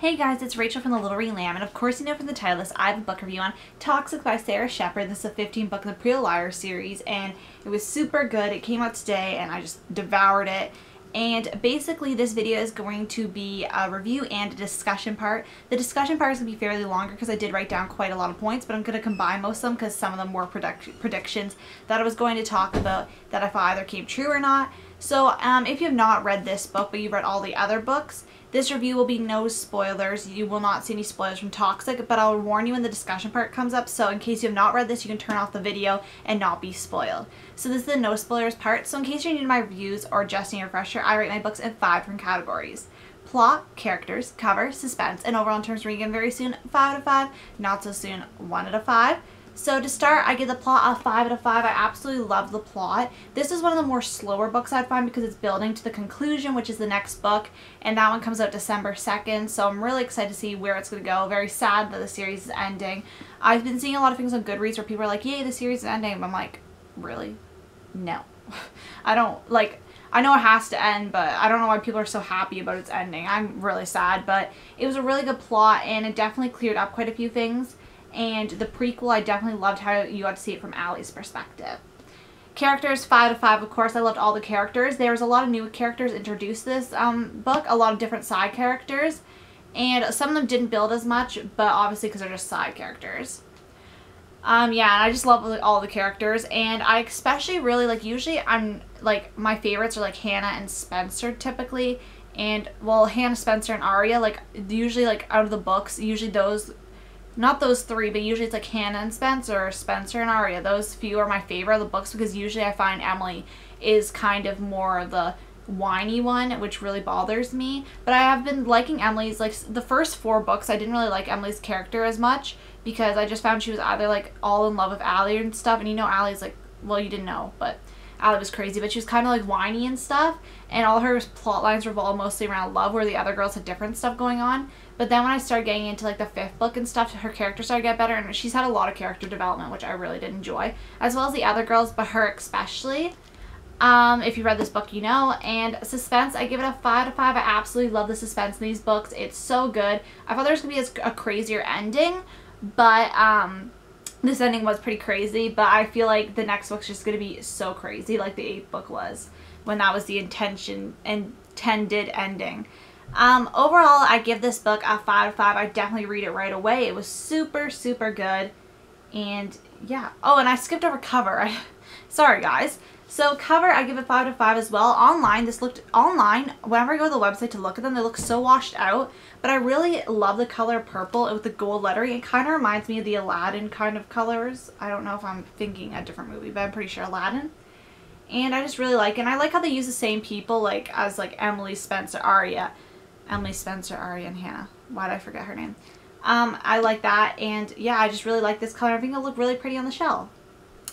Hey guys, it's Rachel from The Little Green Lamb, and of course you know from the title list I have a book review on Toxic by Sara Shepard. This is a 15 book in the Pretty Little Liars series, and it was super good. It came out today and I just devoured it. And basically this video is going to be a review and a discussion part. The discussion part is going to be fairly longer because I did write down quite a lot of points, but I'm going to combine most of them because some of them were predictions that I was going to talk about that I thought either came true or not. So if you have not read this book but you've read all the other books, this review will be no spoilers. You will not see any spoilers from Toxic, but I'll warn you when the discussion part comes up, so in case you have not read this, you can turn off the video and not be spoiled. So this is the no spoilers part, so in case you're new to my reviews or just need a refresher, I rate my books in 5 different categories. Plot, characters, cover, suspense, and overall in terms of reading again very soon, 5 out of 5, not so soon, 1 out of 5. So to start, I give the plot a 5 out of 5. I absolutely love the plot. This is one of the more slower books I'd find because it's building to the conclusion, which is the next book, and that one comes out December 2nd, so I'm really excited to see where it's going to go. Very sad that the series is ending. I've been seeing a lot of things on Goodreads where people are like, yay, the series is ending, but I'm like, really? No. I know it has to end, but I don't know why people are so happy about its ending. I'm really sad, but it was a really good plot, and it definitely cleared up quite a few things. And the prequel, I definitely loved how you got to see it from Allie's perspective. Characters, 5 out of 5, of course. I loved all the characters. There was a lot of new characters introduced this book, a lot of different side characters. And some of them didn't build as much, but obviously because they're just side characters. Yeah, and I just love all the characters. And I especially really, usually I'm, my favorites are, Hannah and Spencer, typically. And, well, Hannah, Spencer, and Arya, usually, out of the books, usually those... Not those three, but usually it's Hannah and Spencer, or Spencer and Arya. Those few are my favorite of the books because usually I find Emily is kind of more of the whiny one, which really bothers me. But I have been liking Emily's, the first 4 books, I didn't really like Emily's character as much because I just found she was either, all in love with Allie and stuff. And you know Allie's, well, you didn't know, but Allie was crazy. But she was kind of, whiny and stuff. And all her plot lines revolved mostly around love, where the other girls had different stuff going on. But then when I started getting into the 5th book and stuff, her character started to get better, and she's had a lot of character development, which I really did enjoy, as well as the other girls, but her especially. If you read this book, you know. And suspense, I give it a 5 out of 5. I absolutely love the suspense in these books. It's so good. I thought there was going to be a crazier ending, but this ending was pretty crazy, but I feel like the next book's just going to be so crazy, like the 8th book was, when that was the intended ending. Overall, I give this book a 5 out of 5. I definitely read it right away. It was super, super good. And yeah. Oh, and I skipped over cover. Sorry, guys. So cover, I give it 5 out of 5 as well. Online, whenever I go to the website to look at them, they look so washed out. But I really love the color purple with the gold lettering. It kind of reminds me of the Aladdin kind of colors. I don't know if I'm thinking a different movie, but I'm pretty sure Aladdin. And I just really like it. And I like how they use the same people, as Emily, Spencer, Arya. Emily, Spencer, Arya, and Hannah. Why did I forget her name? I like that, and yeah, I just really like this color. I think it'll look really pretty on the shelf.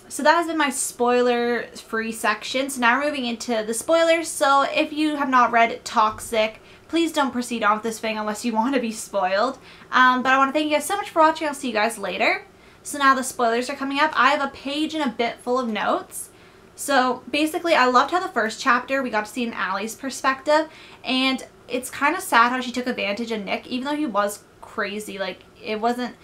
So that has been my spoiler-free section. So now we're moving into the spoilers. So if you have not read Toxic, please don't proceed on with this thing unless you want to be spoiled. But I want to thank you guys so much for watching. I'll see you guys later. So now the spoilers are coming up. I have a page and a bit full of notes. So basically, I loved how the first chapter we got to see in Allie's perspective, and it's kind of sad how she took advantage of Nick, even though he was crazy. It wasn't,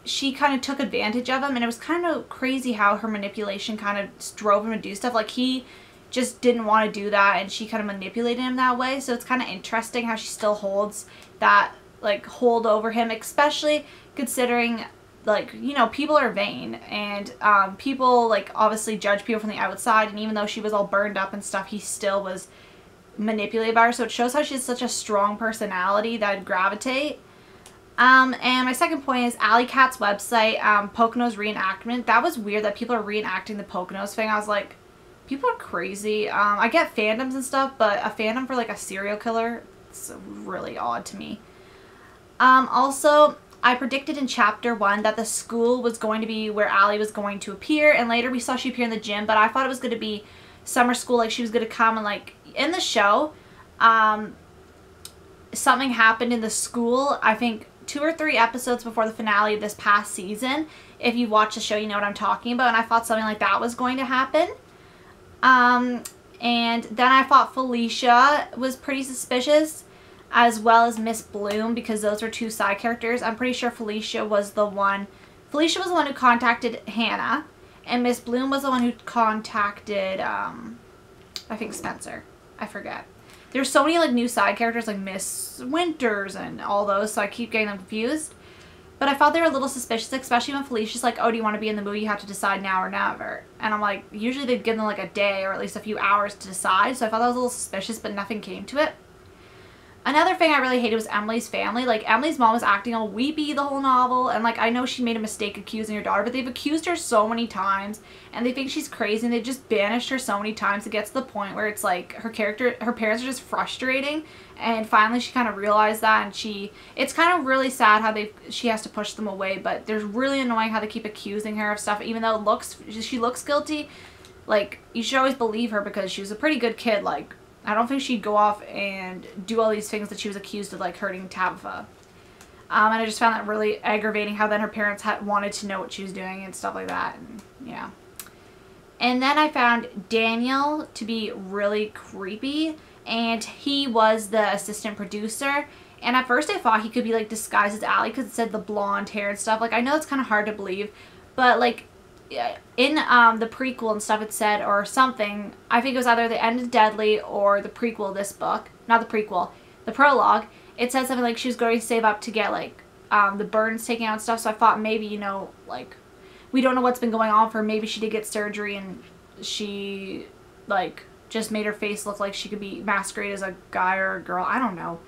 she kind of took advantage of him, and it was kind of crazy how her manipulation kind of drove him to do stuff. He just didn't want to do that, and she kind of manipulated him that way. So it's kind of interesting how she still holds that, hold over him, especially considering, people are vain, and people, obviously judge people from the outside, and even though she was all burned up and stuff, he still was manipulated by her. So it shows how she has such a strong personality that I'd gravitate. And my second point is Alley Cat's website, Pocono's reenactment. That was weird that people are reenacting the Poconos thing. I was like, people are crazy. I get fandoms and stuff, but a fandom for a serial killer, it's really odd to me. Also, I predicted in chapter 1 that the school was going to be where Allie was going to appear, and later we saw she appear in the gym, but I thought it was going to be summer school, she was going to come and in the show, something happened in the school, I think 2 or 3 episodes before the finale of this past season. If you watch the show, you know what I'm talking about, and I thought something like that was going to happen. And then I thought Felicia was pretty suspicious. as well as Miss Bloom, because those are 2 side characters. I'm pretty sure Felicia was the one who contacted Hannah, and Miss Bloom was the one who contacted, I think Spencer. I forget. There's so many like new side characters like Miss Winters and all those, so I keep getting them confused. But I thought they were a little suspicious, especially when Felicia's like, oh, do you want to be in the movie? You have to decide now or never. And I'm like, usually they'd give them like a day or at least a few hours to decide. So I thought that was a little suspicious, but nothing came to it. Another thing I really hated was Emily's family. Like, Emily's mom was acting all weepy the whole novel, and like, I know she made a mistake accusing her daughter, but they've accused her so many times, and they think she's crazy, and they've just banished her so many times. It gets to the point where it's like, her parents are just frustrating, and finally she kind of realized that, and it's kind of really sad how she has to push them away, but there's really annoying how they keep accusing her of stuff, even though she looks guilty. Like, you should always believe her because she was a pretty good kid. Like, I don't think she'd go off and do all these things that she was accused of, like hurting Tabitha. And I just found that really aggravating how then her parents wanted to know what she was doing and stuff like that. And, yeah. And then I found Daniel to be really creepy, and he was the assistant producer. And at first I thought he could be like disguised as Allie because it said the blonde hair and stuff. Like, I know it's kind of hard to believe, but like, in the prequel and stuff it said, or something, I think it was either The End is Deadly or the prequel of this book, not the prequel, the prologue, it said something like she was going to save up to get like the burns taken out and stuff. So I thought maybe, you know, like, we don't know what's been going on for her. Maybe she did get surgery and she like just made her face look like she could be masqueraded as a guy or a girl. I don't know.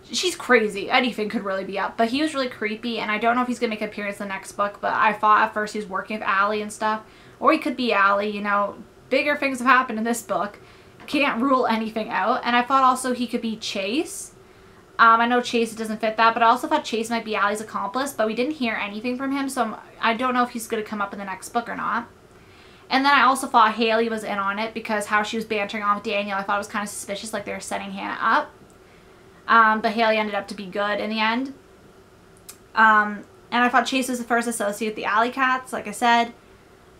She's crazy. Anything could really be up. But he was really creepy, and I don't know if he's going to make an appearance in the next book, but I thought at first he was working with Allie and stuff. Or he could be Allie, you know. Bigger things have happened in this book. Can't rule anything out. And I thought also he could be Chase. I know Chase doesn't fit that, but I also thought Chase might be Allie's accomplice, but we didn't hear anything from him, so I don't know if he's going to come up in the next book or not. And then I also thought Haley was in on it, because how she was bantering on with Daniel, I thought it was kind of suspicious, like they were setting Hannah up. But Haley ended up to be good in the end. And I thought Chase was the first associate with the Alley Cats, like I said.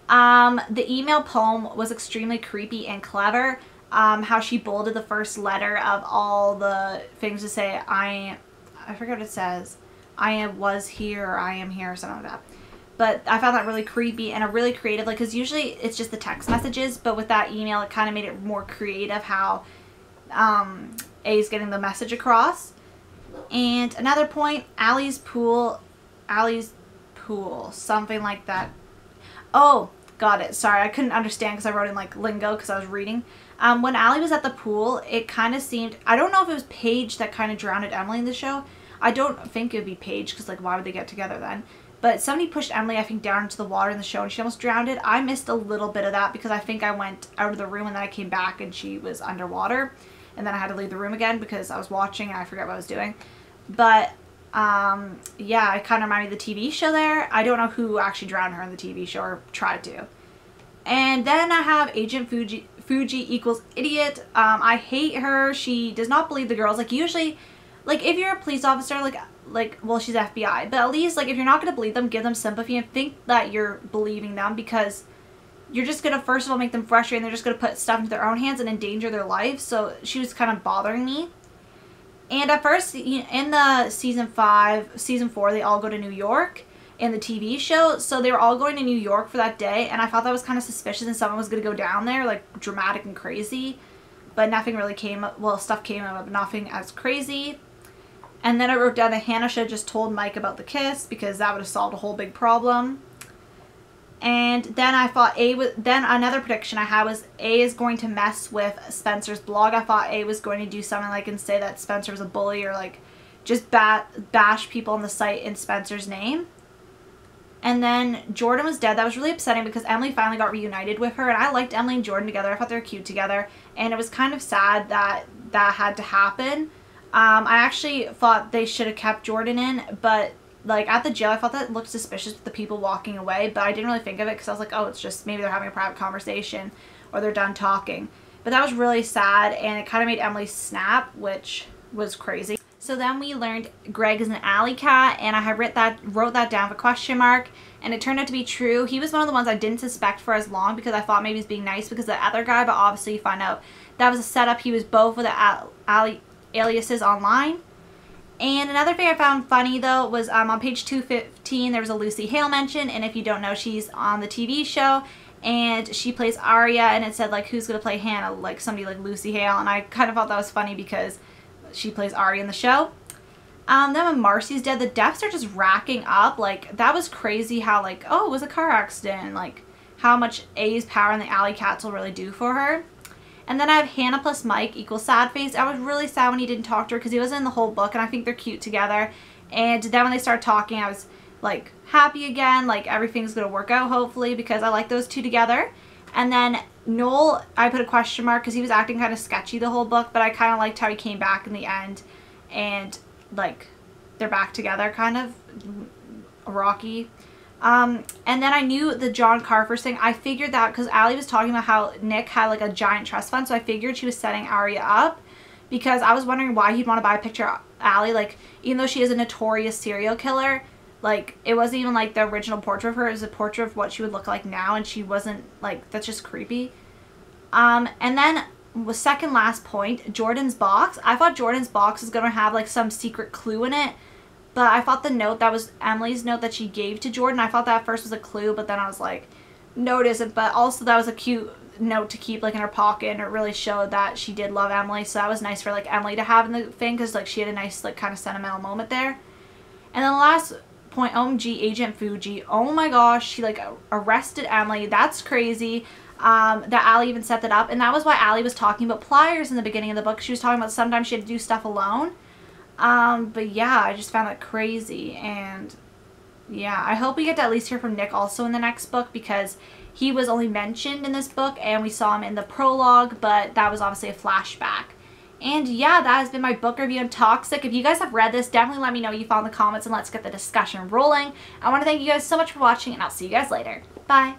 The email poem was extremely creepy and clever. How she bolded the first letter of all the things to say, I forget what it says. Was here, or I am here, or something like that. But I found that really creepy and a really creative, like, because usually it's just the text messages, but with that email it kind of made it more creative how A's getting the message across. And another point, Allie's pool, something like that. Oh, got it. Sorry, I couldn't understand because I wrote in like lingo because I was reading. When Allie was at the pool, it kind of seemed, I don't know if it was Paige that kind of drowned Emily in the show. I don't think it would be Paige, because like, why would they get together then? But somebody pushed Emily, I think, down into the water in the show, and she almost drowned. I missed a little bit of that because I think I went out of the room and then I came back and she was underwater. And then I had to leave the room again because I was watching and I forgot what I was doing. But, yeah, it kind of reminded me of the TV show there. I don't know who actually drowned her in the TV show or tried to. And then I have Agent Fuji equals idiot. I hate her. She does not believe the girls. Like, usually, like, if you're a police officer, like, well, she's FBI. But at least, like, if you're not going to believe them, give them sympathy and think that you're believing them, because you're just going to, first of all, make them frustrated, and they're just going to put stuff into their own hands and endanger their life. So she was kind of bothering me. And at first, in the season 4, they all go to New York in the TV show. So they were all going to New York for that day. And I thought that was kind of suspicious and someone was going to go down there, like, dramatic and crazy. But nothing really came up. Well, stuff came up, but nothing as crazy. And then I wrote down that Hannah should have just told Mike about the kiss, because that would have solved a whole big problem. And then I thought then another prediction I had was A is going to mess with Spencer's blog. I thought A was going to do something like and say that Spencer was a bully, or like just bash people on the site in Spencer's name. And then Jordan was dead. That was really upsetting because Emily finally got reunited with her, and I liked Emily and Jordan together. I thought they were cute together, and it was kind of sad that that had to happen. I actually thought they should have kept Jordan in, but like at the jail, I thought that looked suspicious with the people walking away, but I didn't really think of it because I was like, oh, it's just maybe they're having a private conversation or they're done talking. But that was really sad, and it kind of made Emily snap, which was crazy. So then we learned Greg is an alley cat, and I had wrote that down with a question mark, and it turned out to be true. He was one of the ones I didn't suspect for as long because I thought maybe he was being nice because of the other guy, but obviously you find out that was a setup. He was both with the alley aliases online. And another thing I found funny though was on page 215 there was a Lucy Hale mention, and if you don't know, she's on the TV show and she plays Arya, and it said like who's gonna play Hannah, like somebody like Lucy Hale, and I kind of thought that was funny because she plays Arya in the show. Then when Marcy's dead, the deaths are just racking up. Like that was crazy how like, oh, it was a car accident, like how much A's power in the alley cats will really do for her. And then I have Hannah plus Mike equals sad face. I was really sad when he didn't talk to her because he wasn't in the whole book, and I think they're cute together. And then when they started talking, I was like happy again, like everything's gonna work out hopefully, because I like those two together. And then Noel, I put a question mark because he was acting kind of sketchy the whole book, but I kind of liked how he came back in the end, and like they're back together, kind of rocky. And then I knew the John Carver's thing. I figured that because Allie was talking about how Nick had like a giant trust fund, so I figured she was setting Arya up, because I was wondering why he'd want to buy a picture of Allie, like even though she is a notorious serial killer, like it wasn't even like the original portrait of her, it was a portrait of what she would look like now, and she wasn't like, that's just creepy. And then the second last point, Jordan's box. I thought Jordan's box was gonna have like some secret clue in it, but I thought the note that was Emily's note that she gave to Jordan, I thought that at first was a clue, but then I was like, no it isn't. But also that was a cute note to keep like in her pocket, and it really showed that she did love Emily, so that was nice for like Emily to have in the thing, because like she had a nice like kind of sentimental moment there. And then the last point, OMG, Agent Fuji. Oh my gosh, she like arrested Emily. That's crazy. That Allie even set that up, and that was why Allie was talking about pliers in the beginning of the book. She was talking about sometimes she had to do stuff alone. But yeah, I just found that crazy, and yeah, I hope we get to at least hear from Nick also in the next book, because he was only mentioned in this book and we saw him in the prologue, but that was obviously a flashback. And yeah, that has been my book review on Toxic. If you guys have read this, definitely let me know what you thought in the comments, and let's get the discussion rolling. I want to thank you guys so much for watching, and I'll see you guys later. Bye!